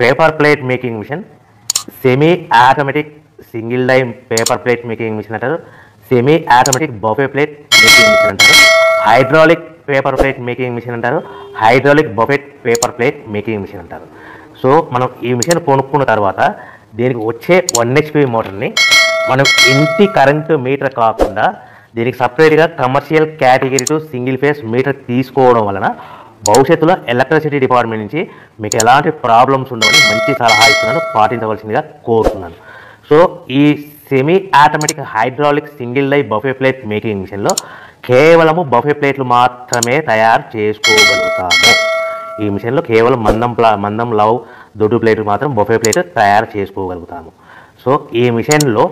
Paper plate making machine, semi automatic single die paper plate making machine అంటారు, semi automatic buffet plate making machine అంటారు, hydraulic paper plate making machine అంటారు, hydraulic buffet paper plate making machine అంటారు. So మనం ఈ machine కొనుక్కున్న తర్వాత దీనికి వచ్చే 1 HP మోటార్ని మనం ఇంటి కరెంటు మీటర్ కాకుండా దీనికి సపరేట్గా commercial category to single phase metre తీసుకోవడం వలన భవిష్యత్తులో ఎలక్ట్రిసిటీ డిపార్ట్మెంట్ నుంచి మీకు ఎలాంటి ప్రాబ్లమ్స్ ఉండవని మంచి సలహా ఇస్తున్నాను, పాటించవలసిందిగా కోరుతున్నాను. సో ఈ semi automatic hydraulic single die buffet plate making మిషన్లో కేవలము బఫే ప్లేట్లు మాత్రమే తయారు చేసుకోగలుగుతాము. ఈ మిషన్లో కేవలం మందం లవ్ దొడ్డు ప్లేట్లు మాత్రం బఫే ప్లేట్ తయారు చేసుకోగలుగుతాము. సో ఈ మిషన్లో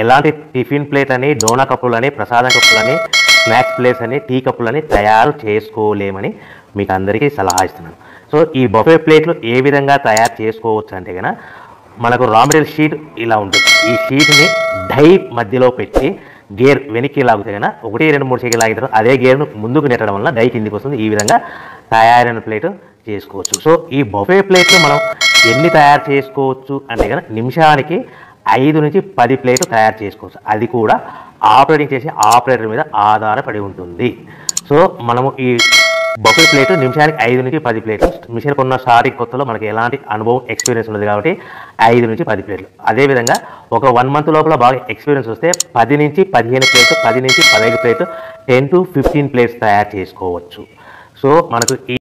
ఎలాంటి టిఫిన్ ప్లేట్ అని, డోనా కప్పులని, ప్రసాదం కప్పులని, స్నాక్స్ ప్లేట్స్ అని, టీ కప్పులని తయారు చేసుకోలేమని మీకు అందరికీ సలహా ఇస్తున్నాను. సో ఈ బఫే ప్లేట్లు ఏ విధంగా తయారు చేసుకోవచ్చు అంటే కనుక మనకు రా మెటీరియల్ షీట్ ఇలా ఉంటుంది. ఈ షీట్ని డై మధ్యలో పెట్టి గేర్ వెనక్కి లాగితే కనుక 1, 2, 3 సెకండ్లు లాగితే అదే గేర్ను ముందుకు నెట్టడం వల్ల డై కిందికి వస్తుంది. ఈ విధంగా తయారైన ప్లేట్ చేసుకోవచ్చు. సో ఈ బఫే ప్లేట్లు మనం ఎన్ని తయారు చేసుకోవచ్చు అంటే కనుక నిమిషానికి 5 నుంచి 10 ప్లేట్లు తయారు చేసుకోవచ్చు. అది కూడా ఆపరేటింగ్ చేసే ఆపరేటర్ మీద ఆధారపడి ఉంటుంది. సో మనము ఈ బఫే ప్లేట్ నిమిషానికి 5 నుంచి 10 ప్లేట్లు. మిషన్ కొన్న స్టార్టింగ్ కొత్తలో మనకి ఎలాంటి అనుభవం ఎక్స్పీరియన్స్ ఉన్నది కాబట్టి 5 నుంచి 10 ప్లేట్లు. అదేవిధంగా ఒక 1 మంత్ లోపల బాగా ఎక్స్పీరియన్స్ వస్తే 10 నుంచి 15 ప్లేట్లు, 10 నుంచి 15 ప్లేట్లు, 10 to 15 ప్లేట్స్ తయారు చేసుకోవచ్చు. సో మనకు